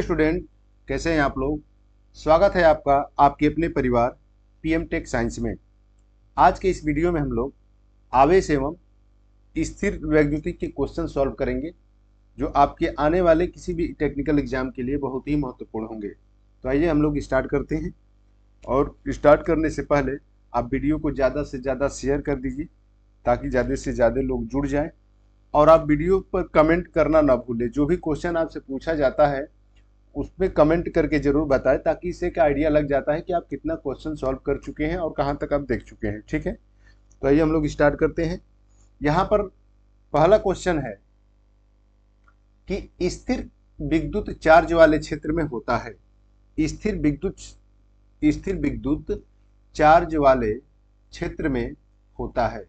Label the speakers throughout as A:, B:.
A: Student, कैसे हैं आप लोग। स्वागत है आपका आपके अपने परिवार पीएम टेक साइंस में। आज के इस वीडियो में हम लोग आवेश एवं स्थिर वैद्युतिक के क्वेश्चन सॉल्व करेंगे जो आपके आने वाले किसी भी टेक्निकल एग्जाम के लिए बहुत ही महत्वपूर्ण होंगे। तो आइए हम लोग स्टार्ट करते हैं। और स्टार्ट करने से पहले आप वीडियो को ज़्यादा से ज़्यादा शेयर कर दीजिए ताकि ज़्यादा से ज़्यादा लोग जुड़ जाएं। और आप वीडियो पर कमेंट करना ना भूलें। जो भी क्वेश्चन आपसे पूछा जाता है उसमें कमेंट करके जरूर बताएं ताकि इससे एक आइडिया लग जाता है कि आप कितना क्वेश्चन सॉल्व कर चुके हैं और कहां तक आप देख चुके हैं। ठीक है, तो आइए हम लोग स्टार्ट करते हैं। यहां पर पहला क्वेश्चन है कि स्थिर विद्युत चार्ज वाले क्षेत्र में होता है। स्थिर विद्युत चार्ज वाले क्षेत्र में होता है।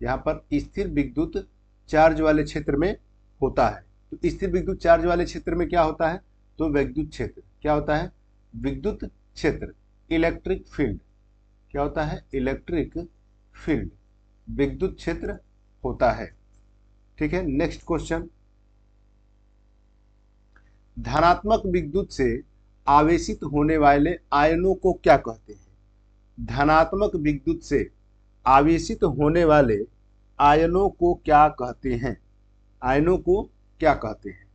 A: यहाँ पर स्थिर विद्युत चार्ज वाले क्षेत्र में होता है। तो स्थिर विद्युत चार्ज वाले क्षेत्र में क्या होता है? तो विद्युत क्षेत्र क्या होता है? विद्युत क्षेत्र, इलेक्ट्रिक फील्ड। क्या होता है? इलेक्ट्रिक फील्ड, विद्युत क्षेत्र होता है। ठीक है, नेक्स्ट क्वेश्चन। धनात्मक विद्युत से आवेशित होने वाले आयनों को क्या कहते हैं? धनात्मक विद्युत से आवेशित होने वाले आयनों को क्या कहते हैं? आयनों को क्या कहते हैं?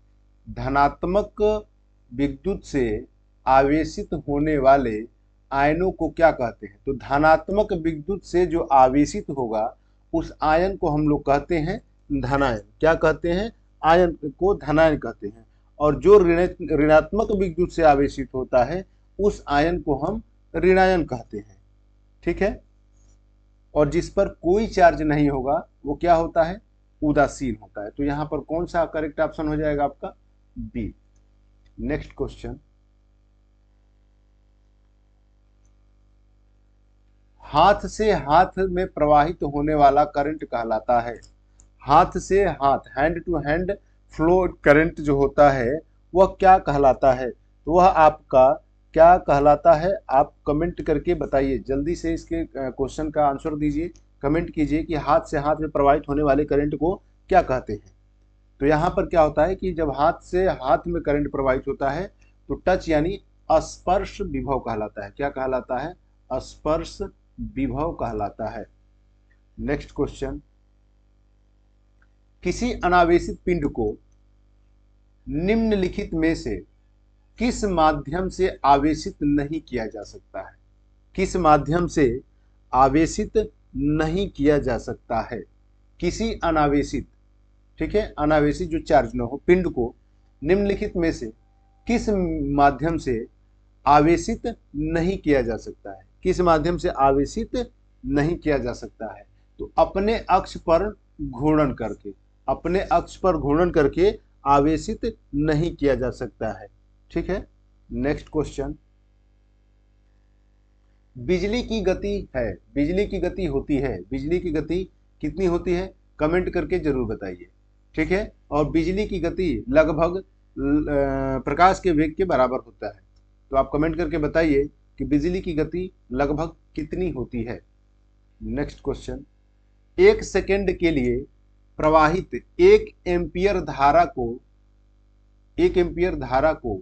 A: धनात्मक विद्युत से आवेशित होने वाले आयनों को क्या कहते हैं? तो धनात्मक विद्युत से जो आवेशित होगा उस आयन को हम लोग कहते हैं धनायन। क्या कहते हैं? आयन को धनायन कहते हैं। और जो ऋणात्मक विद्युत से आवेशित होता है उस आयन को हम ऋणायन कहते हैं। ठीक है, और जिस पर कोई चार्ज नहीं होगा वो क्या होता है? उदासीन होता है। तो यहां पर कौन सा करेक्ट ऑप्शन हो जाएगा आपका? बी। Next question. हाथ से हाथ में प्रवाहित होने वाला करंट कहलाता है। हाथ से हाथ, hand to hand flow current जो होता है वह क्या कहलाता है? तो वह आपका क्या कहलाता है? आप कमेंट करके बताइए। जल्दी से इसके क्वेश्चन का आंसर दीजिए। कमेंट कीजिए कि हाथ से हाथ में प्रवाहित होने वाले करंट को क्या कहते हैं। तो यहाँ पर क्या होता है कि जब हाथ से हाथ में करंट प्रवाहित होता है तो टच यानी स्पर्श विभव कहलाता है। क्या कहलाता है? स्पर्श विभव कहलाता है। Next question. किसी अनावेशित पिंड को निम्नलिखित में से किस माध्यम से आवेशित नहीं किया जा सकता है? किस माध्यम से आवेशित नहीं किया जा सकता है? किसी अनावेशित, ठीक है, अनावेशित जो चार्ज न हो पिंड को निम्नलिखित में से किस माध्यम से आवेशित नहीं किया जा सकता है? किस माध्यम से आवेशित नहीं किया जा सकता है? तो अपने अक्ष पर घूर्णन करके, अपने अक्ष पर घूर्णन करके आवेशित नहीं किया जा सकता है। ठीक है, नेक्स्ट क्वेश्चन। बिजली की गति है, बिजली की गति होती है, बिजली की गति कितनी होती है? कमेंट करके जरूर बताइए। ठीक है, और बिजली की गति लगभग प्रकाश के वेग के बराबर होता है। तो आप कमेंट करके बताइए कि बिजली की गति लगभग कितनी होती है। Next question. एक सेकेंड के लिए प्रवाहित एक एम्पियर धारा को, एक एम्पियर धारा को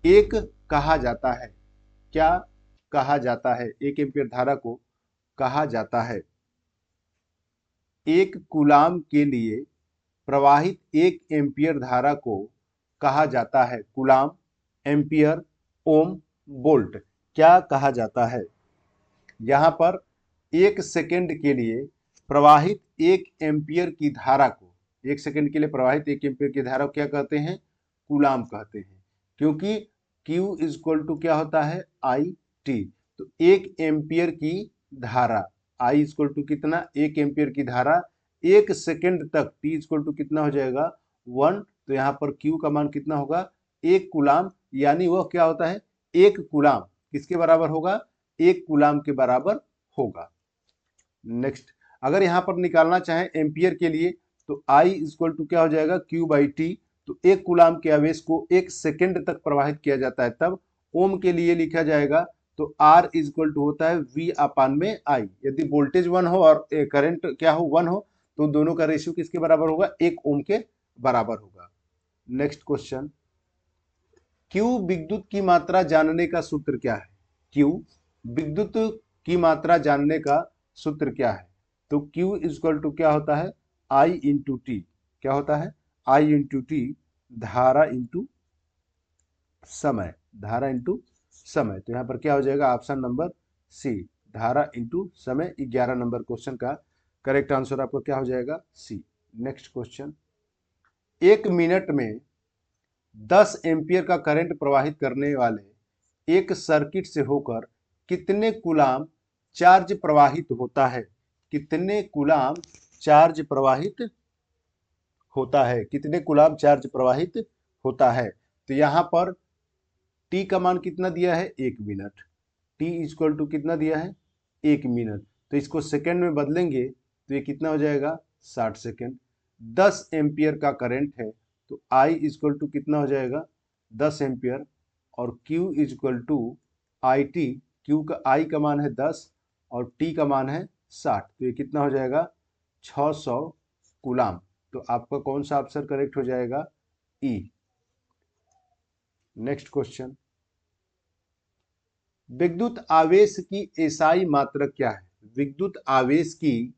A: एक कहा जाता है। क्या कहा जाता है? एक एम्पियर धारा को कहा जाता है। एक कूलाम के लिए प्रवाहित एक एम्पियर धारा को कहा जाता है कूलाम, एम्पियर, ओम, वोल्ट। क्या कहा जाता है? यहां पर एक सेकेंड के लिए प्रवाहित एक एम्पियर की धारा को, एक सेकेंड के लिए प्रवाहित एक एम्पियर की धारा को क्या कहते हैं? कूलाम कहते हैं। क्योंकि Q इक्वल टू क्या होता है? I T. तो एक एम्पियर की धारा, आई इक्वल टू कितना? एक एम्पियर की धारा एक सेकेंड तक, टी इक्वल टू कितना हो जाएगा? 1। तो यहाँ पर Q का मान कितना होगा? एक कूलाम, यानी वह क्या होता है? एक कूलाम किसके बराबर होगा? एक कूलाम के बराबर होगा। नेक्स्ट, अगर यहां पर निकालना चाहें एम्पियर के लिए तो I इक्वल टू क्या हो जाएगा? Q by T. तो एक कूलाम के आवेश को एक सेकेंड तक प्रवाहित किया जाता है। तब ओम के लिए लिखा जाएगा तो R इक्वल टू होता है V अपान में I। यदि वोल्टेज 1 हो और करंट क्या हो? 1 हो, तो दोनों का रेशियो किसके बराबर होगा? एक ओम के बराबर होगा। Next question. Q विद्युत की मात्रा जानने का सूत्र क्या है? Q विद्युत की मात्रा जानने का सूत्र क्या है? तो Q इक्वल टू क्या होता है? I into T. क्या होता है? I इंटू टी, धारा इंटू समय। धारा इंटू समय। तो यहाँ पर क्या हो जाएगा? ऑप्शन नंबर सी, धारा इंटू समय। 11 नंबर क्वेश्चन का करेक्ट आंसर आपका क्या हो जाएगा? सी। नेक्स्ट क्वेश्चन, 1 मिनट में 10 एम्पियर का करंट प्रवाहित करने वाले एक सर्किट से होकर कितने कूलाम चार्ज प्रवाहित होता है? कितने कूलाम चार्ज प्रवाहित होता है? कितने कूलाम चार्ज प्रवाहित होता है? तो यहाँ पर टी का मान कितना दिया है? 1 मिनट। टी इक्वल टू कितना दिया है? 1 मिनट। तो इसको सेकंड में बदलेंगे तो ये कितना हो जाएगा? 60 सेकंड। 10 एम्पियर का करंट है तो I इक्वल टू कितना हो जाएगा? 10 एम्पियर। और Q equal to I T. Q का I का मान है 10 और T का मान है 60। तो ये कितना हो जाएगा? 600 कूलाम। तो आपका कौन सा ऑप्शन करेक्ट हो जाएगा? E। नेक्स्ट क्वेश्चन, विद्युत आवेश की एसआई मात्रक क्या है? विद्युत आवेश की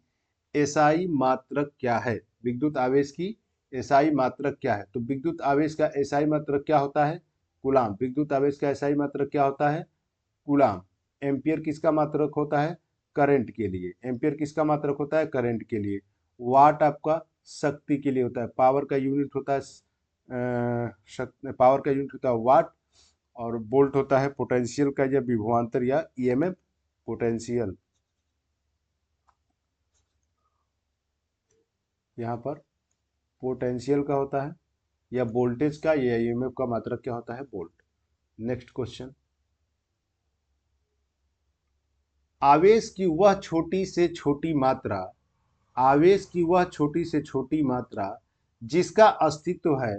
A: एसआई मात्रक क्या है? विद्युत आवेश की एसआई मात्रक क्या है? तो विद्युत आवेश का एसआई मात्रक क्या होता है? कूलाम। विद्युत आवेश का एसआई मात्रक क्या होता है? कूलाम। एम्पियर किसका मात्रक होता है? करंट के लिए। एम्पियर किसका मात्रक होता है? करंट के लिए। वाट आपका शक्ति के लिए होता है। पावर का यूनिट होता है पावर का यूनिट होता है वाट। और बोल्ट होता है पोटेंशियल का या विभवांतर या ईएमएफ पोटेंशियल। यहाँ पर पोटेंशियल का होता है या वोल्टेज का या ईएमएफ का मात्रक क्या होता है? वोल्ट। नेक्स्ट क्वेश्चन, आवेश की वह छोटी से छोटी मात्रा, आवेश की वह छोटी से छोटी मात्रा जिसका अस्तित्व है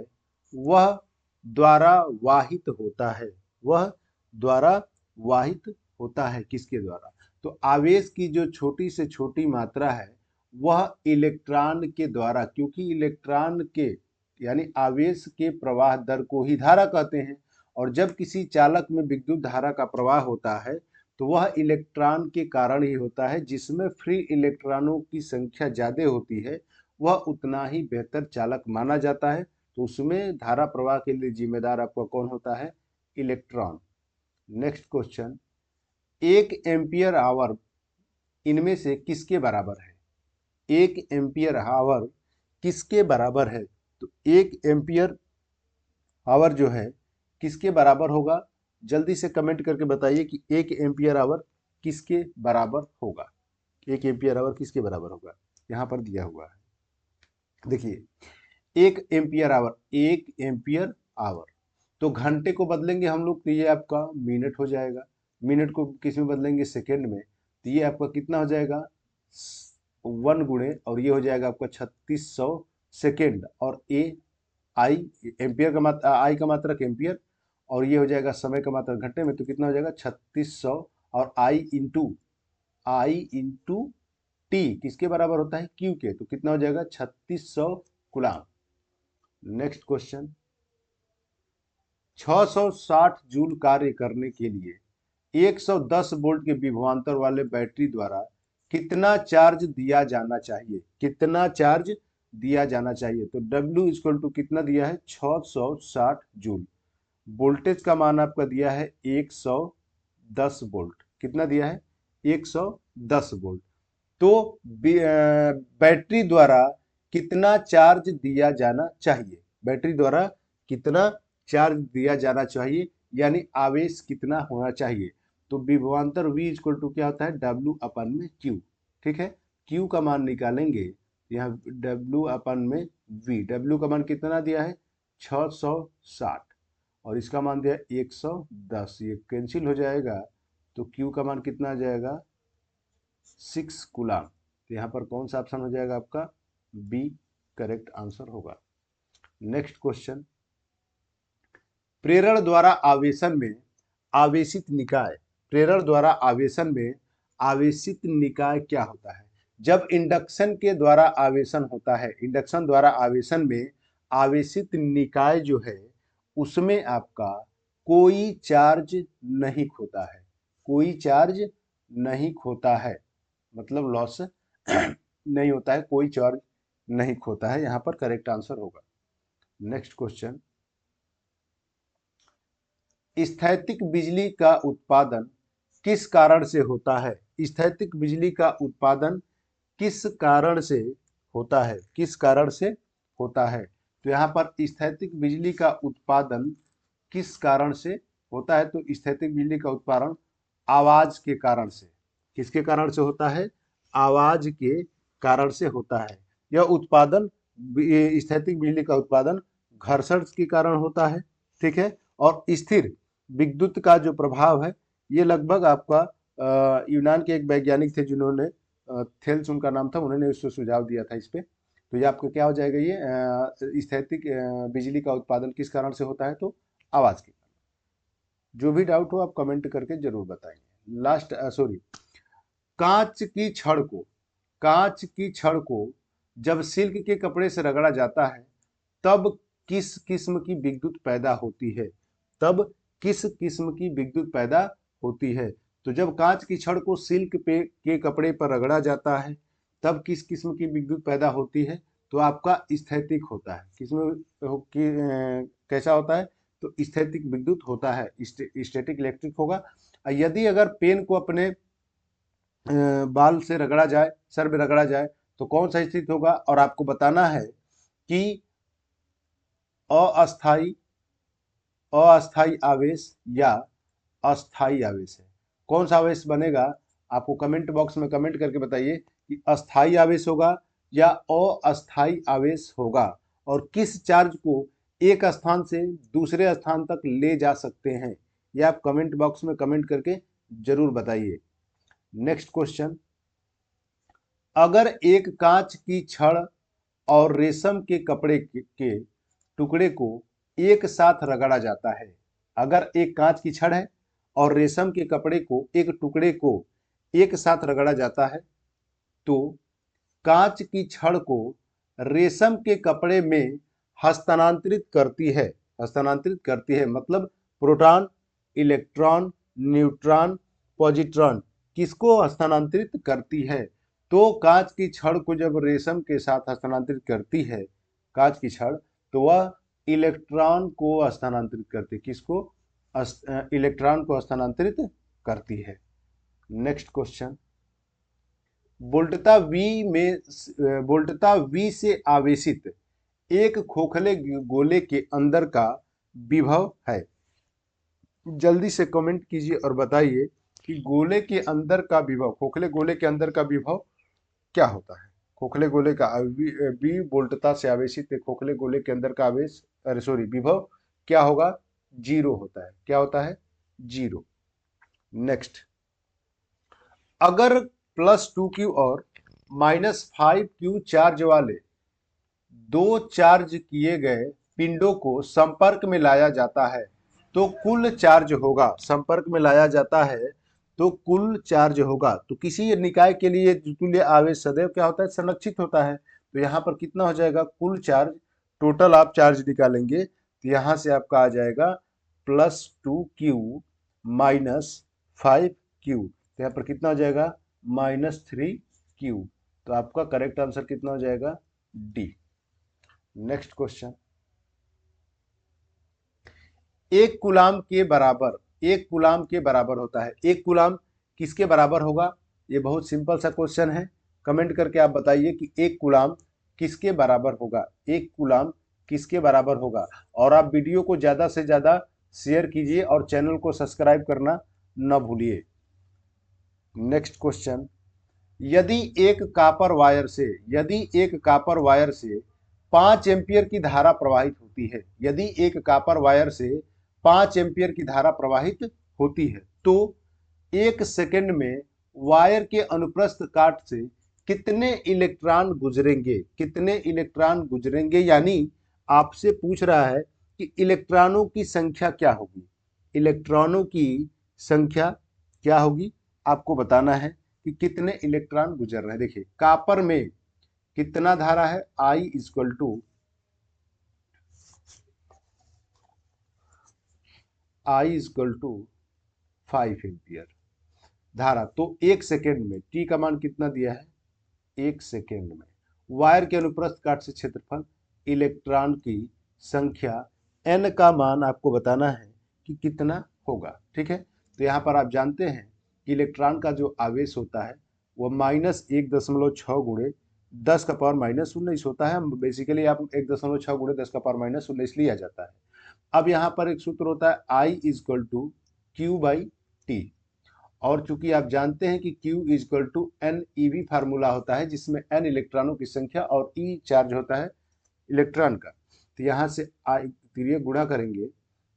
A: वह द्वारा वाहित होता है। वह द्वारा वाहित होता है किसके द्वारा? तो आवेश की जो छोटी से छोटी मात्रा है वह इलेक्ट्रॉन के द्वारा, क्योंकि इलेक्ट्रॉन के यानी आवेश के प्रवाह दर को ही धारा कहते हैं। और जब किसी चालक में विद्युत धारा का प्रवाह होता है तो वह इलेक्ट्रॉन के कारण ही होता है। जिसमें फ्री इलेक्ट्रॉनों की संख्या ज्यादा होती है वह उतना ही बेहतर चालक माना जाता है। तो उसमें धारा प्रवाह के लिए जिम्मेदार आपका कौन होता है? Electron. Next question, 1 ampere hour इनमें से किसके बराबर है? 1 एम्पियर आवर किसके बराबर है? तो 1 एम्पियर आवर जो है किसके बराबर होगा? जल्दी से कमेंट करके बताइए कि 1 एम्पियर आवर किसके बराबर होगा? 1 एम्पियर आवर किसके बराबर होगा? यहाँ पर दिया हुआ है, देखिए 1 एम्पियर आवर, 1 एम्पियर आवर। तो घंटे को बदलेंगे हम लोग तो ये आपका मिनट हो जाएगा। मिनट को किस में बदलेंगे? सेकेंड में। तो ये आपका कितना हो जाएगा? 1 गुणे और ये हो जाएगा आपका 3600 सेकेंड। और ए आई एम्पियर का मात्रा, आई का मात्रक एम्पियर, और ये हो जाएगा समय का मात्रक घंटे में। तो कितना हो जाएगा? 3600 और आई इंटू टी किसके बराबर होता है? क्यू के। तो कितना हो जाएगा? 3600 कूलाम। नेक्स्ट क्वेश्चन, 660 जूल कार्य करने के लिए 110 वोल्ट के विभवांतर वाले बैटरी द्वारा कितना चार्ज दिया जाना चाहिए? कितना चार्ज दिया जाना चाहिए? तो W इक्वल टू कितना दिया है? 660 जूल। वोल्टेज का मान आपका दिया है 110 वोल्ट। कितना दिया है? 110 वोल्ट। तो बैटरी द्वारा कितना चार्ज दिया जाना चाहिए? बैटरी द्वारा कितना चार्ज दिया जाना चाहिए यानी आवेश कितना होना चाहिए? तो विभवांतर V इक्वल टू क्या होता है? W अपन में Q। ठीक है, Q का मान निकालेंगे, यहाँ W अपन में V। W का मान कितना दिया है? 660 और इसका मान दिया है 110। ये कैंसिल हो जाएगा तो Q का मान कितना आ जाएगा? 6 कूलाम। तो यहाँ पर कौन सा ऑप्शन हो जाएगा आपका? बी करेक्ट आंसर होगा। नेक्स्ट क्वेश्चन, प्रेरण द्वारा आवेशन में आवेशित निकाय, प्रेरण द्वारा आवेशन में आवेशित निकाय क्या होता है? जब इंडक्शन के द्वारा आवेशन होता है, इंडक्शन द्वारा आवेशन में आवेशित निकाय जो है उसमें आपका कोई चार्ज नहीं खोता है, कोई चार्ज नहीं खोता है, मतलब लॉस नहीं होता है, कोई चार्ज नहीं खोता है, यहां पर करेक्ट आंसर होगा। नेक्स्ट क्वेश्चन, स्थैतिक बिजली का उत्पादन किस कारण से होता है? स्थैतिक बिजली का उत्पादन किस कारण से होता है? किस कारण से होता है? तो यहाँ पर स्थैतिक बिजली का उत्पादन किस कारण से होता है? तो स्थैतिक बिजली का उत्पादन आवाज के कारण से। किसके कारण से होता है? आवाज के कारण से होता है। यह उत्पादन, स्थैतिक बिजली का उत्पादन घर्षण के कारण होता है, ठीक है। और स्थिर विद्युत का जो प्रभाव है, ये लगभग आपका यूनान के एक वैज्ञानिक थे जिन्होंने, थेल्स उनका नाम था, उन्होंने इसको सुझाव दिया था इस पे। तो ये आपका क्या हो जाएगा, ये स्थैतिक बिजली का उत्पादन किस कारण से होता है? तो आवाज के कारण। जो भी डाउट हो आप कमेंट करके जरूर बताएंगे। लास्ट सॉरी, कांच की छड़ को, कांच की छड़ को जब सिल्क के कपड़े से रगड़ा जाता है तब किस किस्म की विद्युत पैदा होती है? तब किस किस्म की विद्युत पैदा होती है? तो जब कांच की छड़ को सिल्क पे के कपड़े पर रगड़ा जाता है तब किस किस्म की विद्युत पैदा होती है? तो आपका स्थैतिक होता है। किसमें कैसा होता है? तो स्थैतिक विद्युत होता है, स्टैटिक इलेक्ट्रिक होगा। यदि अगर पेन को अपने बाल से रगड़ा जाए, सर में रगड़ा जाए, तो कौन सा स्थिति होगा? और आपको बताना है कि अस्थाई, अस्थाई आवेश या अस्थाई आवेश है। कौन सा आवेश बनेगा? आपको कमेंट बॉक्स में कमेंट करके बताइए कि अस्थाई आवेश होगा या अस्थाई आवेश होगा, और किस चार्ज को एक स्थान से दूसरे स्थान तक ले जा सकते हैं, ये आप कमेंट बॉक्स में कमेंट करके जरूर बताइए। नेक्स्ट क्वेश्चन, अगर एक कांच की छड़ और रेशम के कपड़े के टुकड़े को एक साथ रगड़ा जाता है, अगर एक कांच की छड़ है और रेशम के कपड़े को, एक टुकड़े को एक साथ रगड़ा जाता है, तो कांच की छड़ को रेशम के कपड़े में हस्तांतरित करती है, हस्तांतरित करती है मतलब प्रोटॉन, इलेक्ट्रॉन, न्यूट्रॉन, पॉजिट्रॉन, किसको हस्तांतरित करती है? तो कांच की छड़ को जब रेशम के साथ हस्तांतरित करती है कांच की छड़, तो वह इलेक्ट्रॉन को हस्तांतरित करती है। किसको? इलेक्ट्रॉन को हस्तांतरित करती है। नेक्स्ट क्वेश्चन, वोल्टता V से आवेशित एक खोखले गोले के अंदर का विभव है। जल्दी से कमेंट कीजिए और बताइए कि गोले के अंदर का विभव, खोखले गोले के अंदर का विभव क्या होता है? खोखले गोले का V वोल्टता से आवेशित एक खोखले गोले के अंदर का आवेश, अरे सॉरी, विभव क्या होगा? 0 होता है। क्या होता है? 0। नेक्स्ट, अगर +2Q और -5Q चार्ज वाले दो चार्ज किए गए पिंडों को संपर्क में लाया जाता है तो कुल चार्ज होगा। संपर्क में लाया जाता है तो कुल चार्ज होगा। तो किसी निकाय के लिए तुल्य आवेश सदैव क्या होता है? संरक्षित होता है। तो यहाँ पर कितना हो जाएगा कुल चार्ज? टोटल आप चार्ज निकालेंगे तो यहाँ से आपका आ जाएगा +2Q -5Q। तो यहाँ पर कितना हो जाएगा? -3Q। तो आपका करेक्ट आंसर कितना हो जाएगा? डी। नेक्स्ट क्वेश्चन, एक कूलाम के बराबर, एक कूलाम के बराबर होता है। एक कूलाम किसके बराबर होगा? ये बहुत सिंपल सा क्वेश्चन है। कमेंट करके आप बताइए कि एक कूलाम किसके बराबर होगा? एक कूलाम किसके बराबर होगा? और आप वीडियो को ज़्यादा से ज़्यादा शेयर कीजिए और चैनल को सब्सक्राइब करना न भूलिए। नेक्स्ट क्वेश्चन, यदि एक कापर वायर से, यदि एक कापर वायर से 5 एम्पियर की धारा प्रवाहित होती है, यदि एक कापर वायर से 5 एम्पियर की धारा प्रवाहित होती है, तो 1 सेकंड में वायर के अनुप्रस्थ काट से कितने इलेक्ट्रॉन गुजरेंगे? कितने इलेक्ट्रॉन गुजरेंगे? यानी आपसे पूछ रहा है कि इलेक्ट्रॉनों की संख्या क्या होगी? इलेक्ट्रॉनों की संख्या क्या होगी? आपको बताना है कि कितने इलेक्ट्रॉन गुजर रहे हैं। देखिए कापर में कितना धारा है? I = I is equal to 5 ampere धारा। तो 1 सेकेंड में टी का मान कितना दिया है, 1 सेकेंड में वायर के अनुप्रस्थ काट से क्षेत्रफल, इलेक्ट्रॉन की संख्या, n का मान आपको बताना है कि कितना होगा। ठीक है, तो यहाँ पर आप जानते हैं कि इलेक्ट्रॉन का जो आवेश होता है वो -1.6 गुणे 10 का पावर -19 होता है। बेसिकली आप 1.6 गुणे 10 का पावर -19 लिया जाता है। अब यहाँ पर एक सूत्र होता है I इजक्वल टू Q/T, और चूंकि आप जानते हैं कि Q is equal to NeV formula होता है, जिसमें N इलेक्ट्रॉनों की संख्या और E चार्ज होता है इलेक्ट्रॉन का। तो यहाँ से तिरिय गुणा करेंगे,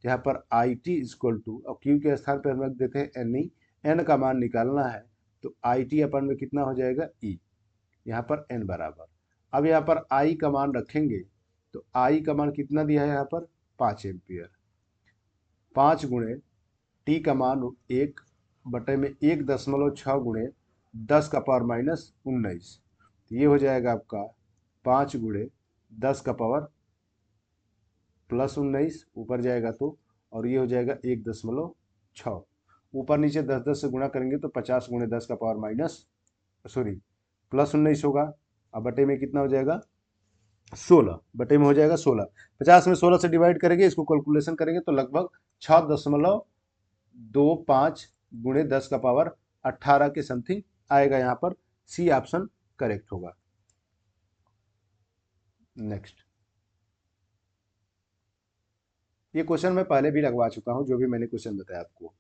A: यहाँ पर IT इजक्वल टू, और Q के स्थान पर हम रख देते हैं Ne, N का मान निकालना है तो IT अपन में कितना हो जाएगा E, यहाँ पर N बराबर। अब यहाँ पर I का मान रखेंगे तो I का मान कितना दिया है यहाँ पर 5 एम्पियर, 5 गुणे T का मान 1/1.6 गुणे 10 का पावर -19, ये हो जाएगा आपका 5 गुणे 10 का पावर +19 ऊपर जाएगा तो, और ये हो जाएगा 1.6, ऊपर नीचे 10-10 से गुणा करेंगे तो 50 गुणे 10 का पावर +19 होगा। अब बटे में कितना हो जाएगा 16, बटे में हो जाएगा 16, 50 में 16 से डिवाइड करेंगे, इसको कैलकुलेशन करेंगे तो लगभग 6.25 गुणे 10 का पावर 18 के समथिंग आएगा। यहाँ पर सी ऑप्शन करेक्ट होगा। नेक्स्ट, ये क्वेश्चन मैं पहले भी लगवा चुका हूं, जो भी मैंने क्वेश्चन बताया आपको।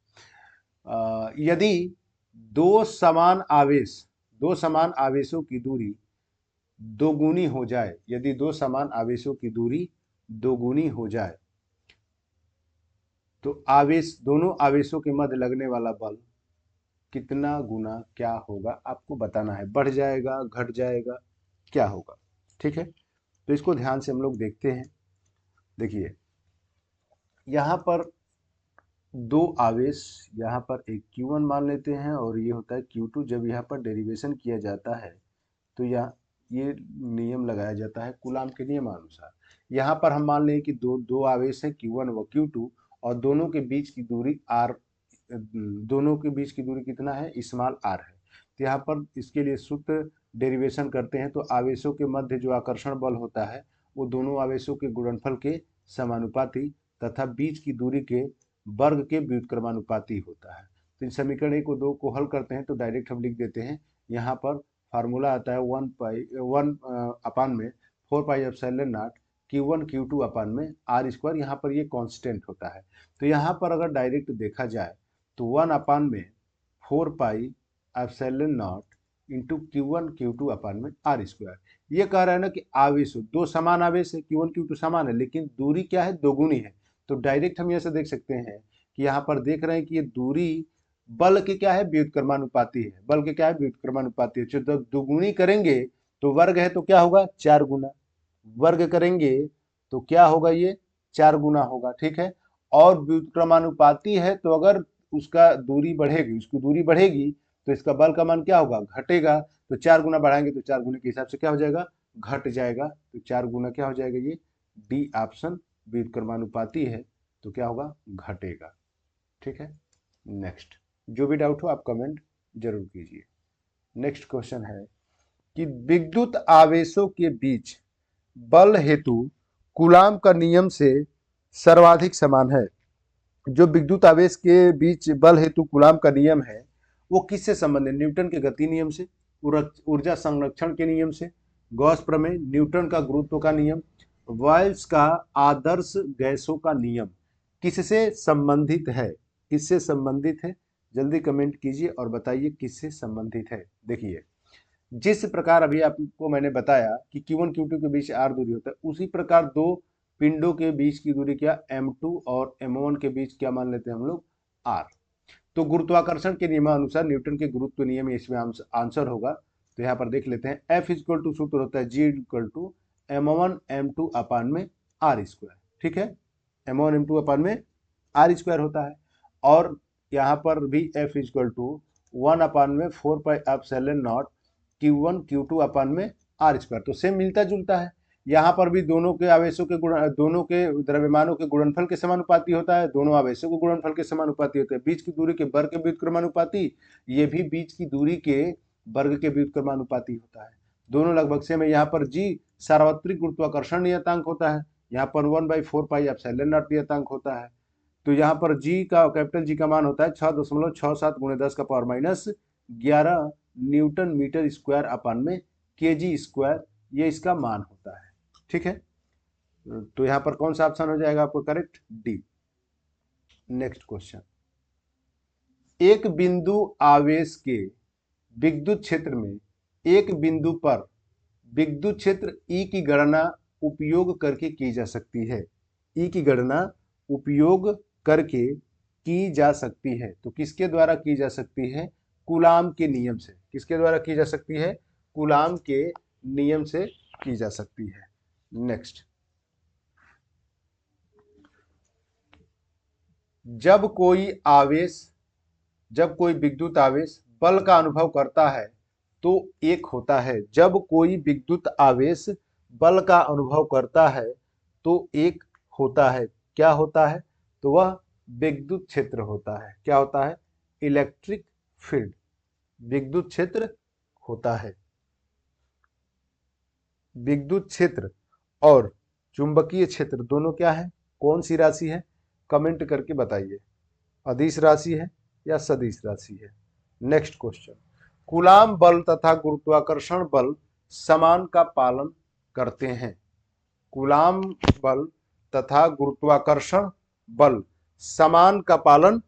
A: यदि दो समान आवेशों की दूरी दोगुनी हो जाए, यदि दो समान आवेशों की दूरी दोगुनी हो जाए तो दोनों आवेशों के मध्य लगने वाला बल कितना गुना क्या होगा, आपको बताना है। बढ़ जाएगा, घट जाएगा, क्या होगा। ठीक है, तो इसको ध्यान से हम लोग देखते हैं। देखिए, यहाँ पर दो आवेश, यहाँ पर एक Q1 मान लेते हैं और ये होता है Q2। जब यहाँ पर डेरिवेशन किया जाता है तो ये नियम लगाया जाता है कूलाम के नियमानुसार। यहाँ पर हम मान लें कि दो आवेश हैं Q1 व Q2, और दोनों के बीच की दूरी कितना है, स्मॉल r है। तो यहाँ पर इसके लिए सूत्र डेरिवेशन करते हैं तो आवेशों के मध्य जो आकर्षण बल होता है वो दोनों आवेशों के गुणनफल के समानुपाती तथा बीच की दूरी के वर्ग के व्युत्क्रमानुपाती होता है। तो इन समीकरण 1 और 2 को हल करते हैं तो डायरेक्ट हम लिख देते हैं, यहाँ पर फार्मूला आता है 1/4πε0 Q1 Q2 अपान में r²। यहाँ पर ये कांस्टेंट होता है। तो यहाँ पर अगर डायरेक्ट देखा जाए तो 1/4πε0 इंटू Q1 Q2 अपान में r²। ये कह रहा है ना कि आवेश, दो समान आवेश है, Q1 Q2 समान है, लेकिन दूरी क्या है, दोगुनी है। तो डायरेक्ट हम ऐसे देख सकते हैं कि यहाँ पर देख रहे हैं कि ये दूरी बल के क्या है, व्युत्क्रमानुपाती है। बल के क्या है, व्युत्क्रमानुपाती है। जब दोगुनी करेंगे तो वर्ग है तो क्या होगा, 4 गुना। वर्ग करेंगे तो क्या होगा, ये 4 गुना होगा। ठीक है, और व्युत्क्रमानुपाती है तो अगर उसका दूरी बढ़ेगी, उसकी दूरी बढ़ेगी तो इसका बल का मान क्या होगा, घटेगा। तो 4 गुना बढ़ाएंगे तो 4 गुने के हिसाब से क्या हो जाएगा, घट जाएगा। तो 4 गुना क्या हो जाएगा, ये डी ऑप्शन व्युत्क्रमानुपाती है तो क्या होगा, घटेगा। ठीक है, नेक्स्ट, जो भी डाउट हो आप कमेंट जरूर कीजिए। नेक्स्ट क्वेश्चन है कि विद्युत आवेशों के बीच बल हेतु कूलाम का नियम से सर्वाधिक समान है। जो विद्युत आवेश के बीच बल हेतु कूलाम का नियम है वो किससे संबंधित, न्यूटन के गति नियम से, ऊर्जा संरक्षण के नियम से, गॉस प्रमेय, न्यूटन का गुरुत्व का नियम, वाल्स का आदर्श गैसों का नियम, किससे संबंधित है, किससे संबंधित है, जल्दी कमेंट कीजिए और बताइए किससे संबंधित है। देखिए, जिस प्रकार अभी आपको मैंने बताया कि Q1 Q2 के बीच r दूरी होता है, उसी प्रकार दो पिंडों के बीच की दूरी क्या, M2 और M1 के बीच क्या मान लेते हैं हम लोग, r। तो गुरुत्वाकर्षण के नियमानुसार न्यूटन के गुरुत्व नियम इसमें आंसर होगा। तो यहाँ पर देख लेते हैं, F इक्वल टू सूत्र होता है G equal to M1 M2 अपान में r²। ठीक है, M1 M2 अपान में r² होता है। और यहाँ पर भी F equal to 1/4πε0 Q1 Q2 अपान में r²। तो सेम मिलता जुलता है। यहाँ पर भी दोनों के आवेशों के दोनों के द्रव्यमानों के गुणनफल के समानुपाती होता है, दोनों आवेशों के गुणनफल के समानुपाती होते हैं। बीच की दूरी के वर्ग के व्युत्क्रमानुपाती, ये भी बीच की दूरी के वर्ग के व्युत्क्रमानुपाती होता है। दोनों लगभग सेम है। यहाँ पर जी सार्वत्रिक गुरुत्वाकर्षण नियतांक होता है, यहाँ पर 1/4 पाई एप्सिलॉन नॉट नियतांक होता है। तो यहाँ पर जी का कैपिटल जी का मान होता है 6.67 × 10⁻11 न्यूटन मीटर स्क्वायर अपान में केजी स्क्वायर, ये इसका मान होता है। ठीक है, तो यहाँ पर कौन सा ऑप्शन हो जाएगा आपको करेक्ट? डी। नेक्स्ट क्वेश्चन, एक बिंदु आवेश के विद्युत क्षेत्र में एक बिंदु पर विद्युत क्षेत्र ई की गणना उपयोग करके की जा सकती है। ई की गणना उपयोग करके की जा सकती है, तो किसके द्वारा की जा सकती है? कूलाम के नियम से। किसके द्वारा की जा सकती है? कूलाम के नियम से की जा सकती है। नेक्स्ट, जब कोई विद्युत आवेश बल का अनुभव करता है तो एक होता है। जब कोई विद्युत आवेश बल का अनुभव करता है तो एक होता है। क्या होता है? तो वह विद्युत क्षेत्र होता है। क्या होता है? इलेक्ट्रिक फील्ड, विद्युत क्षेत्र होता है। विद्युत क्षेत्र और चुंबकीय क्षेत्र दोनों क्या है? कौन सी राशि है? कमेंट करके बताइए, अदिश राशि है या सदिश राशि है। नेक्स्ट क्वेश्चन, कूलाम बल तथा गुरुत्वाकर्षण बल समान का पालन करते हैं। कूलाम बल तथा गुरुत्वाकर्षण बल समान का पालन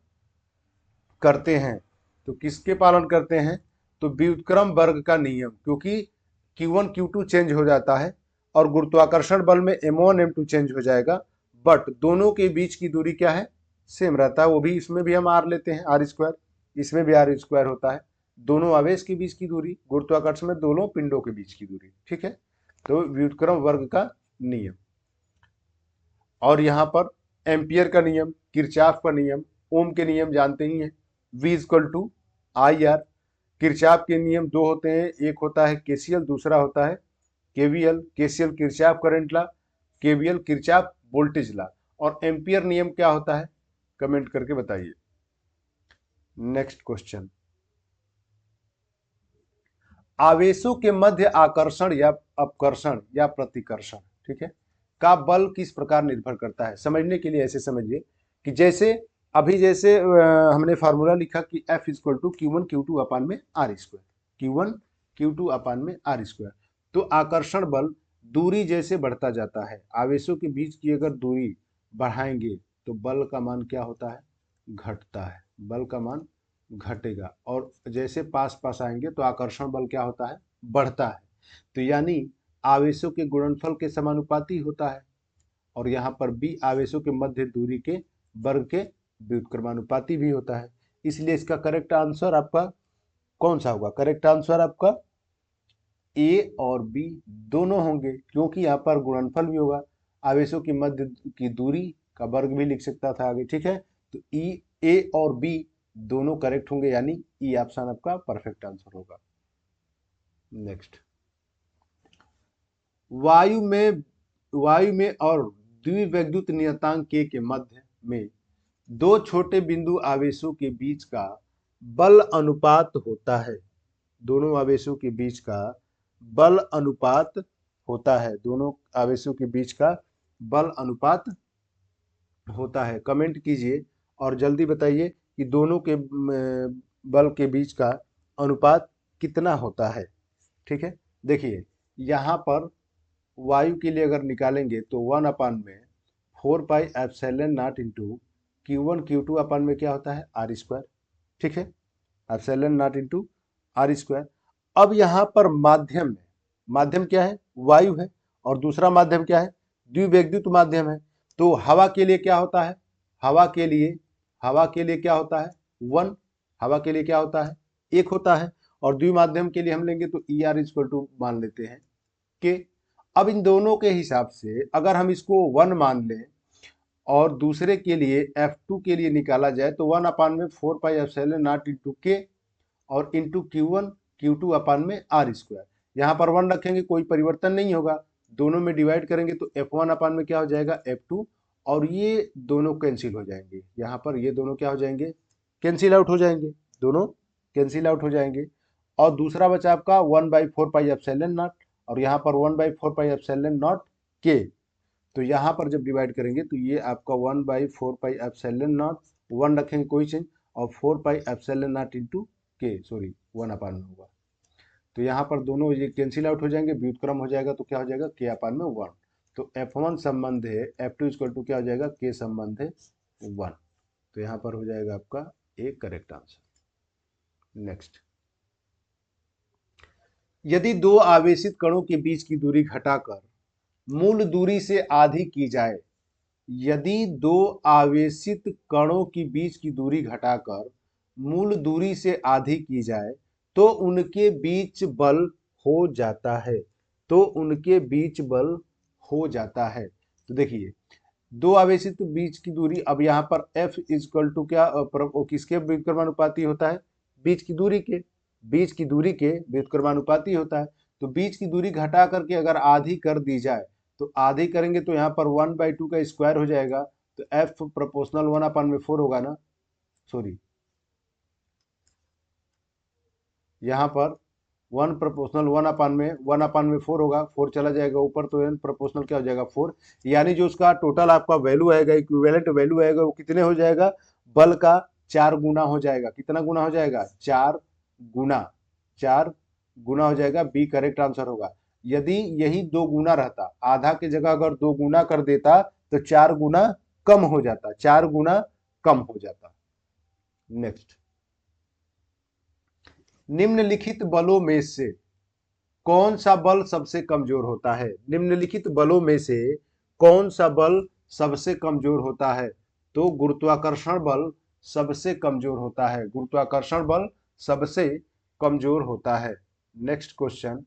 A: करते हैं, तो किसके पालन करते हैं? तो व्युत्क्रम वर्ग का नियम, क्योंकि Q1 Q2 चेंज हो जाता है और गुरुत्वाकर्षण बल में M1 M2 चेंज हो जाएगा, बट दोनों के बीच की दूरी क्या है? सेम रहता है। वो भी इसमें भी हम R लेते हैं, R², इसमें भी R² होता है। दोनों आवेश के बीच की दूरी, गुरुत्वाकर्षण में दोनों पिंडों के बीच की दूरी। ठीक है, तो व्युत्क्रम वर्ग का नियम। और यहाँ पर एम्पियर का नियम, किरचॉफ का नियम, ओम के नियम जानते ही हैं, V = IR। किरचॉफ के नियम दो होते हैं, एक होता है केसीएल, दूसरा होता है केवीएल। केसीएल किरचॉफ करंट ला, केवीएल किरचॉफ वोल्टेज ला। और एम्पियर नियम क्या होता है? कमेंट करके बताइए। नेक्स्ट क्वेश्चन, आवेशों के मध्य आकर्षण या अपकर्षण या प्रतिकर्षण, ठीक है, का बल किस प्रकार निर्भर करता है? समझने के लिए ऐसे समझिए कि जैसे हमने फार्मूला लिखा कि F = Q1 Q2 अपान में R², Q1 Q2 अपान में R²। तो आकर्षण बल दूरी जैसे बढ़ता जाता है, आवेशों के बीच की अगर दूरी बढ़ाएंगे तो बल का मान क्या होता है? घटता है। बल का मान घटेगा, और जैसे पास पास आएंगे तो आकर्षण बल क्या होता है? बढ़ता है। तो यानी आवेशों के गुणनफल के समानुपाती होता है, और यहाँ पर B आवेशों के मध्य दूरी के वर्ग के व्युत्क्रमानुपाती भी होता है। इसलिए इसका करेक्ट आंसर आपका कौन सा होगा? करेक्ट आंसर आपका A और B दोनों होंगे, क्योंकि यहाँ पर गुणनफल भी होगा, आवेशों की मध्य की दूरी का वर्ग भी लिख सकता था आगे। ठीक है, तो A और B दोनों करेक्ट होंगे, यानी ई ऑप्शन आपका परफेक्ट आंसर होगा। नेक्स्ट, वायु में और द्विविद्युत नियतांक के मध्य में दो छोटे बिंदु आवेशों के बीच का बल अनुपात होता है। दोनों आवेशों के बीच का बल अनुपात होता है। दोनों आवेशों के बीच का बल अनुपात होता है। कमेंट कीजिए और जल्दी बताइए कि दोनों के बल के बीच का अनुपात कितना होता है। ठीक है, देखिए यहाँ पर वायु के लिए अगर निकालेंगे तो 1/4 pi epsilon not into Q1 Q2 अपान में क्या होता है? R²। ठीक है, एप्सिलॉन नॉट इंटू R²। अब यहाँ पर माध्यम क्या है? वायु है, और दूसरा माध्यम क्या है? द्विविद्युत माध्यम है। तो हवा के लिए क्या होता है? हवा के लिए क्या होता है? 1। हवा के लिए क्या होता है? 1 होता है। और द्विमाध्यम के लिए हम लेंगे तो ER मान लेते हैं कि अब इन दोनों के हिसाब से अगर हम इसको 1 मान लें और दूसरे के लिए F2 के लिए निकाला जाए तो 1/4 pi epsilon not into K और इंटू Q1 Q2 अपान में R²। यहाँ पर 1 रखेंगे, कोई परिवर्तन नहीं होगा, दोनों में डिवाइड करेंगे तो F1 अपान में क्या हो जाएगा F2, और ये दोनों कैंसिल हो जाएंगे। यहाँ पर ये दोनों क्या हो जाएंगे, कैंसिल आउट हो जाएंगे, दोनों कैंसिल आउट हो जाएंगे। और दूसरा बचा आपका 1/4 पाई एप्सिलॉन नॉट, और यहाँ पर 1/4 पाई एप्सिलॉन नॉट के। तो यहाँ पर जब डिवाइड करेंगे तो ये आपका 1/4 पाई एप्सिलॉन नॉट, 1 रखेंगे कोई चेंज, और 4 पाई एप्सिलॉन नॉट इंटू के, सॉरी 1 अपान में होगा। तो यहाँ पर दोनों ये कैंसिल आउट हो जाएंगे, व्युत्क्रम हो जाएगा तो क्या हो जाएगा के अपान में 1। तो F1 संबंध है F2 इक्वल टू क्या हो जाएगा, के संबंध है 1। तो यहाँ पर हो जाएगा आपका एक करेक्ट आंसर। नेक्स्ट, यदि दो आवेशित कणों के बीच की दूरी घटाकर मूल दूरी से आधी की जाए, यदि दो आवेशित कणों की बीच की दूरी घटाकर मूल दूरी से आधी की जाए तो उनके बीच बल हो जाता है, तो उनके बीच बल हो जाता है। तो देखिए दो आवेशित बीच की दूरी, अब यहाँ पर F इक्वल टू क्या किसके व्युत्क्रमानुपाती होता है, बीच की दूरी के, बीच की दूरी के व्युत्क्रमानुपाती होता है। तो बीच की दूरी घटा करके अगर आधी कर दी जाए तो आधी करेंगे तो यहाँ पर 1/2 का स्क्वायर हो जाएगा, तो F प्रोपोर्शनल 1 अपान में 4 होगा ना, सॉरी यहाँ पर 1 प्रोपोर्शनल 1 अपान में 4 होगा, 4 चला जाएगा ऊपर तो n प्रोपोर्शनल क्या हो जाएगा 4, यानी जो उसका टोटल आपका वैल्यू आएगा, इक्विवेलेंट वैल्यू आएगा, वो कितने हो जाएगा, बल का 4 गुना हो जाएगा। कितना गुना हो जाएगा, 4 गुना, 4 गुना हो जाएगा। बी करेक्ट आंसर होगा। यदि यही 2 गुना रहता, आधा की जगह अगर 2 गुना कर देता तो 4 गुना कम हो जाता, 4 गुना कम हो जाता। नेक्स्ट, निम्नलिखित बलों में से कौन सा बल सबसे कमजोर होता है, निम्नलिखित बलों में से कौन सा बल सबसे कमजोर होता है, तो गुरुत्वाकर्षण बल सबसे कमजोर होता है, गुरुत्वाकर्षण बल सबसे कमजोर होता है। नेक्स्ट क्वेश्चन,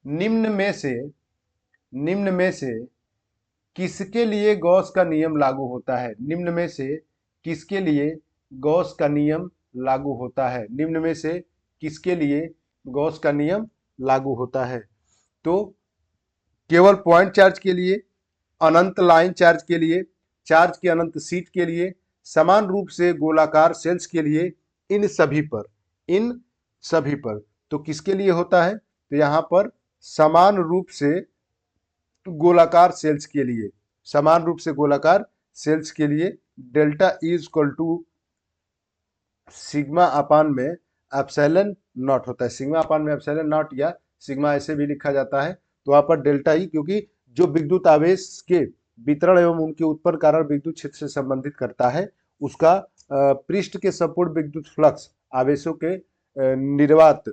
A: निम्न में से किसके लिए गॉस का नियम लागू होता है, निम्न में से किसके लिए गॉस का नियम लागू होता है, निम्न में से किसके लिए गॉस का नियम लागू होता है, तो केवल पॉइंट चार्ज के लिए, अनंत लाइन चार्ज के लिए, चार्ज के अनंत सीट के लिए, समान रूप से गोलाकार सेल्स के लिए, इन सभी पर, इन सभी पर। तो किसके लिए होता है, तो यहां पर समान रूप से गोलाकार सेल्स के लिए, समान रूप से गोलाकार सेल्स के लिए delta E equal to sigma upon में एप्सिलॉन नॉट होता है, सिग्मा अपान में एप्सिलॉन नॉट, या सिग्मा ऐसे भी लिखा जाता है। तो वहां पर डेल्टा ई, क्योंकि जो विद्युत आवेश के वितरण एवं उनके उत्पन्न कारण विद्युत क्षेत्र से संबंधित करता है, उसका पृष्ठ के संपूर्ण विद्युत फ्लक्स आवेशों के निर्वात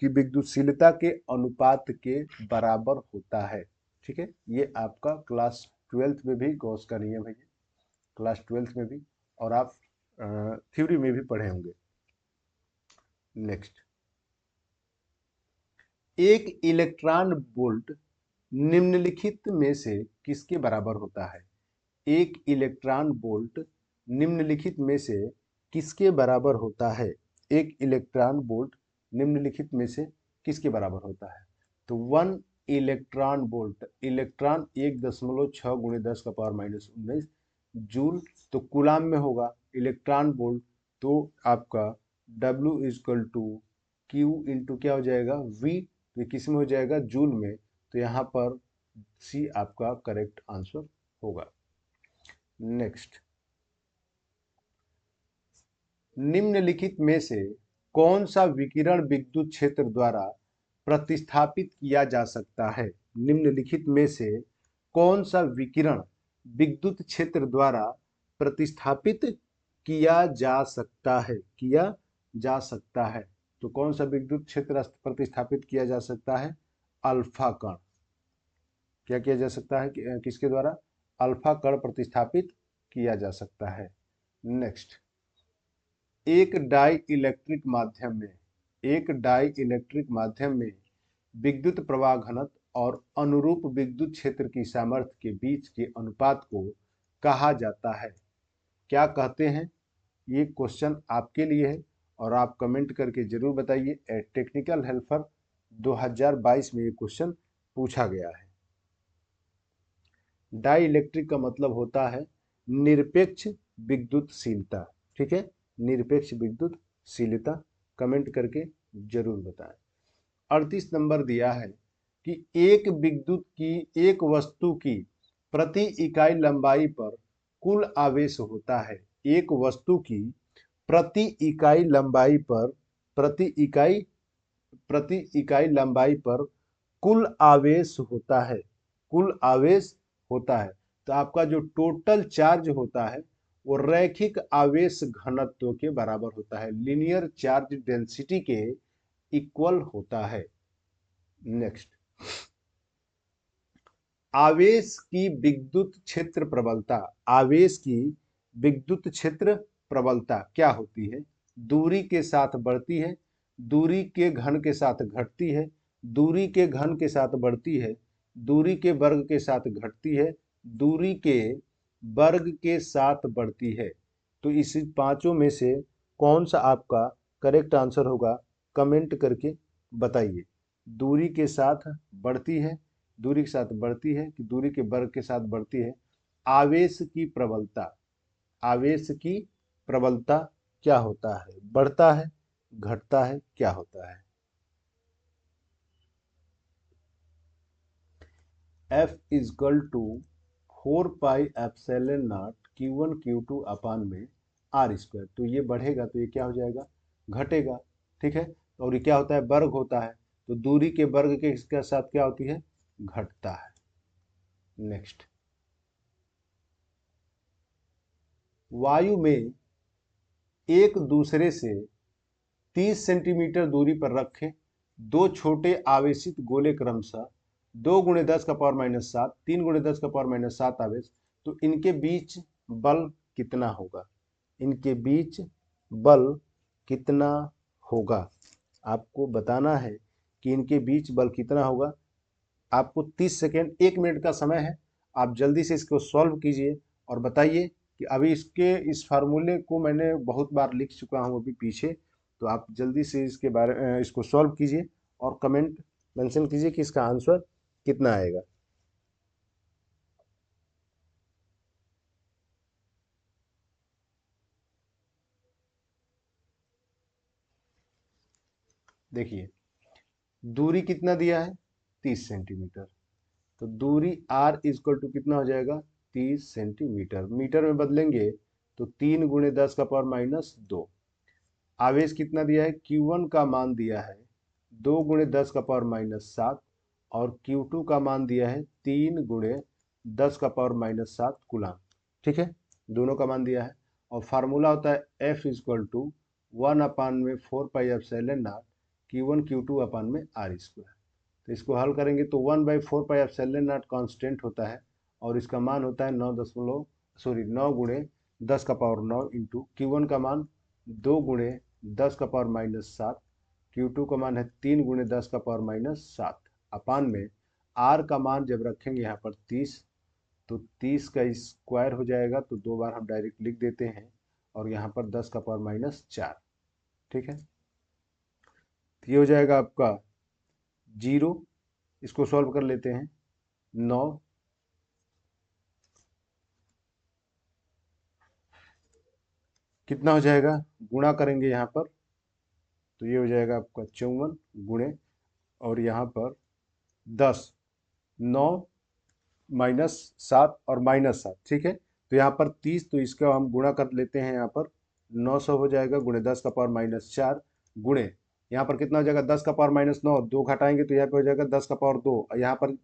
A: की विद्युतशीलता के अनुपात के बराबर होता है। ठीक है, ये आपका क्लास 12th में भी गॉस का नियम है, ये क्लास 12th में भी, और आप थ्योरी में भी पढ़े होंगे। नेक्स्ट, एक इलेक्ट्रॉन वोल्ट निम्नलिखित में से किसके बराबर होता है, एक इलेक्ट्रॉन वोल्ट निम्नलिखित में से किसके बराबर होता है, एक इलेक्ट्रॉन वोल्ट निम्नलिखित में से किसके बराबर होता है, तो 1 इलेक्ट्रॉन वोल्ट, इलेक्ट्रॉन 1.6 गुणे 10⁻⁻19 जूल, तो कूलाम में होगा इलेक्ट्रॉन वोल्ट, तो आपका W equal to Q into क्या हो जाएगा V, तो किस में हो जाएगा, जूल में। तो यहाँ पर सी आपका करेक्ट आंसर होगा। नेक्स्ट, निम्नलिखित में से कौन सा विकिरण विद्युत क्षेत्र द्वारा प्रतिस्थापित किया जा सकता है, निम्नलिखित में से कौन सा विकिरण विद्युत क्षेत्र द्वारा प्रतिस्थापित किया जा सकता है, किया जा सकता है, तो कौन सा विद्युत क्षेत्र प्रतिस्थापित किया जा सकता है, अल्फा कण। क्या किया जा सकता है, किसके द्वारा, अल्फा कण प्रतिस्थापित किया जा सकता है। नेक्स्ट, एक डाई इलेक्ट्रिक माध्यम में, एक डाई इलेक्ट्रिक माध्यम में विद्युत प्रवाह घनत्व और अनुरूप विद्युत क्षेत्र की सामर्थ्य के बीच के अनुपात को कहा जाता है, क्या कहते हैं। ये क्वेश्चन आपके लिए है और आप कमेंट करके जरूर बताइए। टेक्निकल हेल्पर 2022 में ये क्वेश्चन पूछा गया है। डाई इलेक्ट्रिक का मतलब होता है निरपेक्ष विद्युतशीलता। ठीक है, निरपेक्ष विद्युतशीलता। कमेंट करके जरूर बताएं। 38 नंबर दिया है कि एक वस्तु की प्रति इकाई लंबाई पर कुल आवेश होता है। एक वस्तु की प्रति इकाई लंबाई पर प्रति इकाई लंबाई पर कुल आवेश होता है। कुल आवेश होता है। तो आपका जो टोटल चार्ज होता है वो रैखिक आवेश घनत्व के बराबर होता है, लीनियर चार्ज डेंसिटी के इक्वल होता है। नेक्स्ट, आवेश की विद्युत क्षेत्र प्रबलता। आवेश की विद्युत क्षेत्र प्रबलता क्या होती है? दूरी के साथ बढ़ती है, दूरी के घन के साथ घटती है, दूरी के घन के साथ बढ़ती है, दूरी के वर्ग के साथ घटती है, दूरी के वर्ग के साथ बढ़ती है। तो इस पांचों में से कौन सा आपका करेक्ट आंसर होगा? कमेंट करके बताइए। दूरी के साथ बढ़ती है, दूरी के साथ बढ़ती है कि दूरी के वर्ग के साथ बढ़ती है। आवेश की प्रबलता, आवेश की प्रबलता क्या होता है? बढ़ता है, घटता है, क्या होता है? F is equal to 4πε0 Q1 Q2 अपान में आर स्क्वायर। तो ये बढ़ेगा तो ये क्या हो जाएगा? घटेगा। ठीक है, और ये क्या होता है? वर्ग होता है। तो दूरी के वर्ग के इसके साथ क्या होती है? घटता है। नेक्स्ट, वायु में एक दूसरे से 30 सेंटीमीटर दूरी पर रखे दो छोटे आवेशित गोले क्रमशः 2 × 10⁻⁷, 3 × 10⁻⁷ आवेश, तो इनके बीच बल कितना होगा? इनके बीच बल कितना होगा? आपको बताना है कि इनके बीच बल कितना होगा। आपको 30 सेकेंड, 1 मिनट का समय है। आप जल्दी से इसको सॉल्व कीजिए और बताइए कि अभी इस फार्मूले को मैंने बहुत बार लिख चुका हूँ अभी पीछे। तो आप जल्दी से इसको सॉल्व कीजिए और कमेंट मेंशन कीजिए कि इसका आंसर कितना आएगा। देखिए, दूरी कितना दिया है? 30 सेंटीमीटर। तो दूरी r इक्वल टू कितना हो जाएगा? 30 सेंटीमीटर। मीटर में बदलेंगे तो 3 × 10⁻²। आवेश कितना दिया है? Q1 का मान दिया है 2 × 10⁻⁷ और Q2 का मान दिया है 3 × 10⁻⁷ कूलाम। ठीक है, दोनों का मान दिया है। और फार्मूला होता है F equal to 1/4πε0 Q1 Q2 अपान में आर स्क्वायर। तो इसको हल करेंगे तो 1/4πε0 कांस्टेंट होता है और इसका मान होता है 9 × 10⁻9 इंटू Q1 का मान 2 × 10⁻⁷, Q2 का मान है 3 × 10⁻⁷, अपान में R का मान जब रखेंगे यहाँ पर 30, तो 30 का स्क्वायर हो जाएगा। तो 2 बार हम डायरेक्ट लिख देते हैं और यहाँ पर 10⁻⁴। ठीक है, तो ये हो जाएगा आपका 0। इसको सॉल्व कर लेते हैं। 9 कितना हो जाएगा? गुणा करेंगे यहाँ पर तो ये हो जाएगा आपका 54 गुणे, और यहाँ पर 10, 9 -7 और -7। ठीक है, तो यहाँ पर 30, तो इसका हम गुणा कर लेते हैं। यहाँ पर 900 हो जाएगा गुणे 10⁻⁴ गुणे यहाँ पर कितना हो जाएगा? 10⁻⁹। 2 घटाएंगे तो यहाँ पे हो जाएगा 10⁻2। यहाँ पर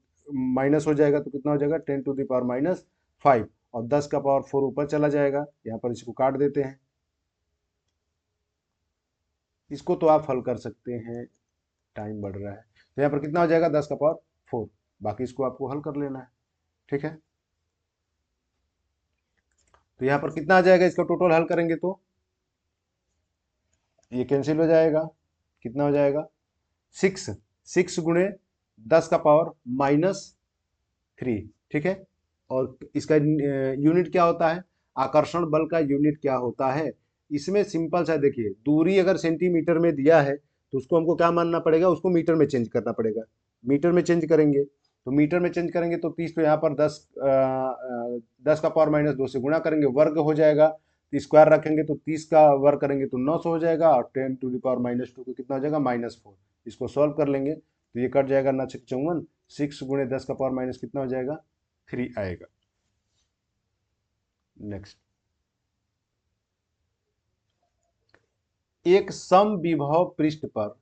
A: माइनस हो जाएगा तो कितना हो जाएगा? 10⁻⁵ और 10⁻4 ऊपर चला जाएगा। यहाँ पर इसको काट देते हैं। इसको तो आप हल कर सकते हैं, टाइम बढ़ रहा है। तो यहाँ पर कितना हो जाएगा? 10⁻4। बाकी इसको आपको हल कर लेना है। ठीक है, तो यहाँ पर कितना आ जाएगा? इसका टोटल हल करेंगे तो ये कैंसिल हो जाएगा। कितना हो जाएगा? 6 गुणे 10⁻⁻3। ठीक है, और इसका यूनिट क्या होता है? आकर्षण बल का यूनिट क्या होता है? इसमें सिंपल सा देखिए, दूरी अगर सेंटीमीटर में दिया है तो उसको हमको क्या मानना पड़ेगा? उसको मीटर में चेंज करना पड़ेगा। मीटर में चेंज करेंगे तो मीटर में चेंज करेंगे तो 30, तो यहाँ पर 10 का पावर -2 से गुणा करेंगे, वर्ग हो जाएगा। तो स्क्वायर रखेंगे तो 30 का वर्ग करेंगे तो 900 हो जाएगा, और 10⁻⁻2 को कितना हो जाएगा -4। इसको सॉल्व कर लेंगे तो ये कट जाएगा, 9×54, 6 × 10 का पावर माइनस कितना हो जाएगा, 3 आएगा। नेक्स्ट, एक समविभव पृष्ठ पर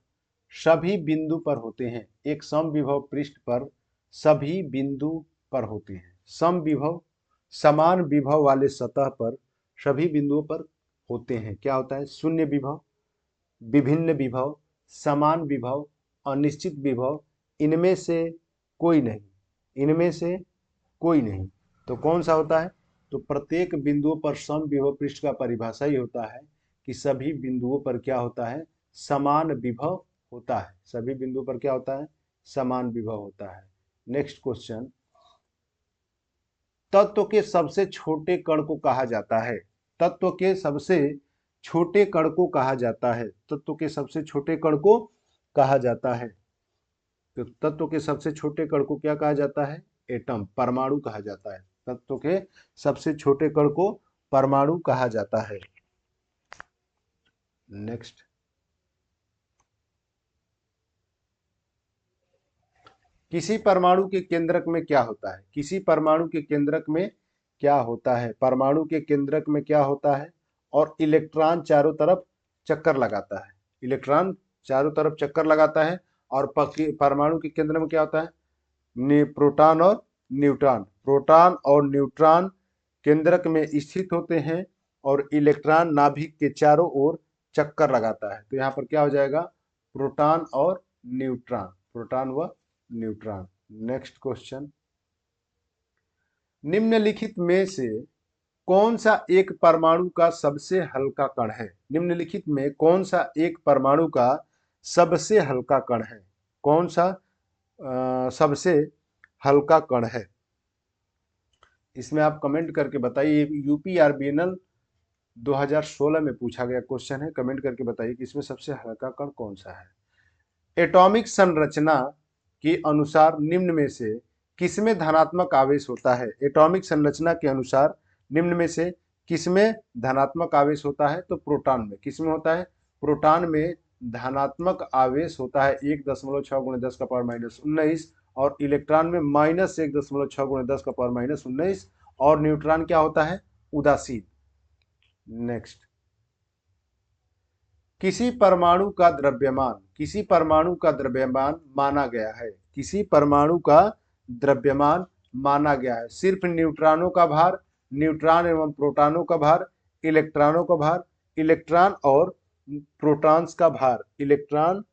A: सभी बिंदु पर होते हैं। एक समविभव पृष्ठ पर सभी बिंदु पर होते हैं। समविभव समान विभव वाले सतह पर सभी बिंदुओं पर होते हैं। क्या होता है? शून्य विभव, विभिन्न विभव, समान विभव, अनिश्चित विभव, इनमें से कोई नहीं। इनमें से कोई नहीं तो कौन सा होता है? तो प्रत्येक बिंदुओं पर समविभव पृष्ठ का परिभाषा ही होता है कि सभी बिंदुओं पर क्या होता है? समान विभव होता है। सभी बिंदुओं पर क्या होता है? समान विभव होता है। नेक्स्ट क्वेश्चन, तत्व के सबसे छोटे कण को कहा जाता है। तत्व के सबसे छोटे कण को कहा जाता है। तत्व के सबसे छोटे कण को कहा जाता है। तो तत्व के सबसे छोटे कण को क्या कहा जाता है? एटम, परमाणु कहा जाता है। तत्व के सबसे छोटे कण को परमाणु कहा जाता है। नेक्स्ट, किसी परमाणु के केंद्रक में क्या होता है? किसी परमाणु के केंद्रक में क्या होता है? परमाणु के केंद्रक में क्या होता है? और इलेक्ट्रॉन चारों तरफ चक्कर लगाता है। इलेक्ट्रॉन चारों तरफ चक्कर लगाता है। और परमाणु के केंद्र में क्या होता है? प्रोटॉन और न्यूट्रॉन। प्रोटॉन और न्यूट्रॉन केंद्रक में स्थित होते हैं और इलेक्ट्रॉन नाभिक के चारों ओर चक्कर लगाता है। तो यहाँ पर क्या हो जाएगा? प्रोटॉन और न्यूट्रॉन। प्रोटॉन व न्यूट्रॉन। नेक्स्ट क्वेश्चन, निम्नलिखित में से कौन सा एक परमाणु का सबसे हल्का कण है? निम्नलिखित में कौन सा एक परमाणु का सबसे हल्का कण है? कौन सा सबसे हल्का कण है? इसमें आप कमेंट करके बताइए। यूपीआरबीएनएल 2016 में पूछा गया क्वेश्चन है। कमेंट करके बताइए कि इसमें सबसे हल्का कण कौन सा है। एटॉमिक संरचना के अनुसार निम्न में से किसमें धनात्मक आवेश होता है? एटॉमिक संरचना के अनुसार निम्न में से किसमें धनात्मक आवेश होता है? तो प्रोटॉन में। किसमें होता है? प्रोटॉन में धनात्मक आवेश होता है 1.6 × 10 का पावर -19, और इलेक्ट्रॉन में -1.6 × 10 का पावर -19, और न्यूट्रॉन क्या होता है? उदासीन। नेक्स्ट, किसी परमाणु का द्रव्यमान माना गया है। किसी परमाणु का द्रव्यमान माना गया है। सिर्फ न्यूट्रॉनों का भार, न्यूट्रॉन एवं प्रोटॉनों का भार, इलेक्ट्रॉनों का भार, इलेक्ट्रॉन और प्रोटॉन्स का भार, इलेक्ट्रॉन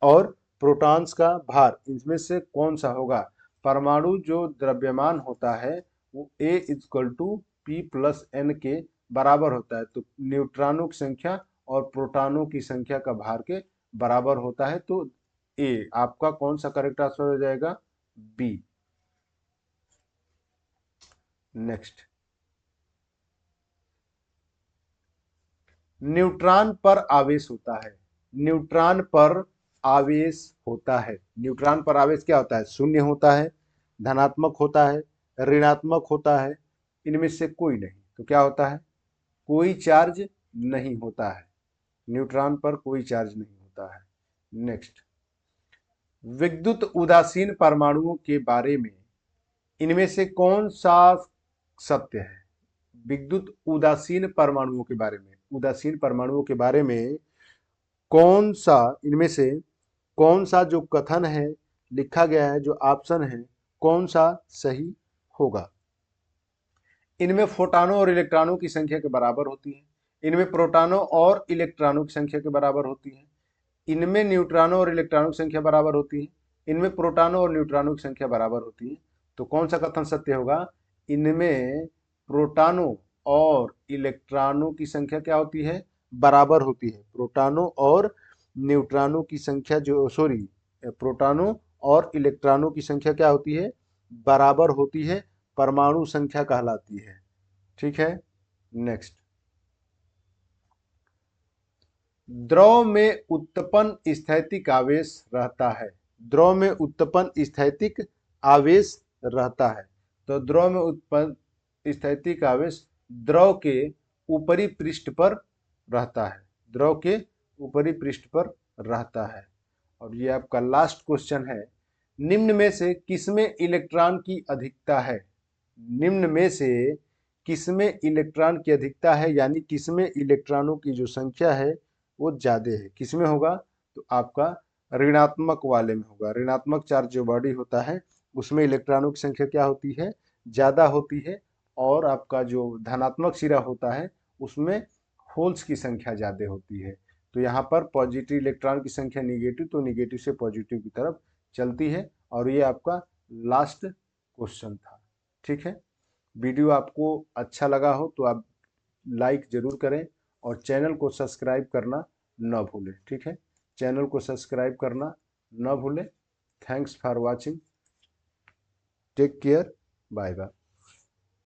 A: और प्रोटॉन्स का भार, इनमें से कौन सा होगा? परमाणु जो द्रव्यमान होता है वो A = P + N के बराबर होता है। तो न्यूट्रॉनों की संख्या और प्रोटॉनों की संख्या का भार के बराबर होता है। तो A आपका कौन सा करेक्ट आंसर हो जाएगा? B। नेक्स्ट, न्यूट्रॉन पर आवेश होता है। न्यूट्रॉन पर आवेश होता है। न्यूट्रॉन पर आवेश क्या होता है? शून्य होता है, धनात्मक होता है, ऋणात्मक होता है, इनमें से कोई नहीं। तो क्या होता है? कोई चार्ज नहीं होता है। न्यूट्रॉन पर कोई चार्ज नहीं होता है। नेक्स्ट, विद्युत उदासीन परमाणुओं के बारे में इनमें से कौन सा सत्य है? विद्युत उदासीन परमाणुओं के बारे में, उदासीन परमाणुओं के बारे में कौन सा, इनमें से कौन सा जो कथन है लिखा गया है, जो ऑप्शन है, कौन सा सही होगा? इनमें फोटॉनों और इलेक्ट्रॉनों की संख्या के बराबर होती है। इनमें प्रोटॉनों और इलेक्ट्रॉनों की संख्या के बराबर होती है। इनमें न्यूट्रॉनों और इलेक्ट्रॉनों की संख्या बराबर होती है। इनमें प्रोटॉनों और न्यूट्रॉनों की संख्या बराबर होती है। तो कौन सा कथन सत्य होगा? इनमें प्रोटॉनों और इलेक्ट्रॉनों की संख्या क्या होती है? बराबर होती है। प्रोटॉनों और न्यूट्रॉनों की संख्या प्रोटॉनों और इलेक्ट्रॉनों की संख्या क्या होती है? बराबर होती है। परमाणु संख्या कहलाती है। ठीक है। नेक्स्ट, द्रव में उत्पन्न स्थैतिक आवेश रहता है। द्रव में उत्पन्न स्थैतिक आवेश रहता है। तो द्रव में उत्पन्न स्थैतिक आवेश द्रव के ऊपरी पृष्ठ पर रहता है, द्रव के ऊपरी पृष्ठ पर रहता है। और ये आपका लास्ट क्वेश्चन है, निम्न में से किसमें इलेक्ट्रॉन की अधिकता है? निम्न में से किसमें इलेक्ट्रॉन की अधिकता है, यानी किसमें इलेक्ट्रॉनों की जो संख्या है वो ज्यादा है? किसमें होगा? तो आपका ऋणात्मक वाले में होगा। ऋणात्मक चार्ज जो बॉडी होता है उसमें इलेक्ट्रॉनों की संख्या क्या होती है? ज्यादा होती है। और आपका जो धनात्मक सिरा होता है उसमें होल्स की संख्या ज्यादा होती है। तो यहाँ पर पॉजिटिव इलेक्ट्रॉन की संख्या निगेटिव, तो निगेटिव से पॉजिटिव की तरफ चलती है। और ये आपका लास्ट क्वेश्चन था। ठीक है, वीडियो आपको अच्छा लगा हो तो आप लाइक जरूर करें और चैनल को सब्सक्राइब करना न भूलें। ठीक है, चैनल को सब्सक्राइब करना न भूलें। Thanks for watching, take care, bye bye.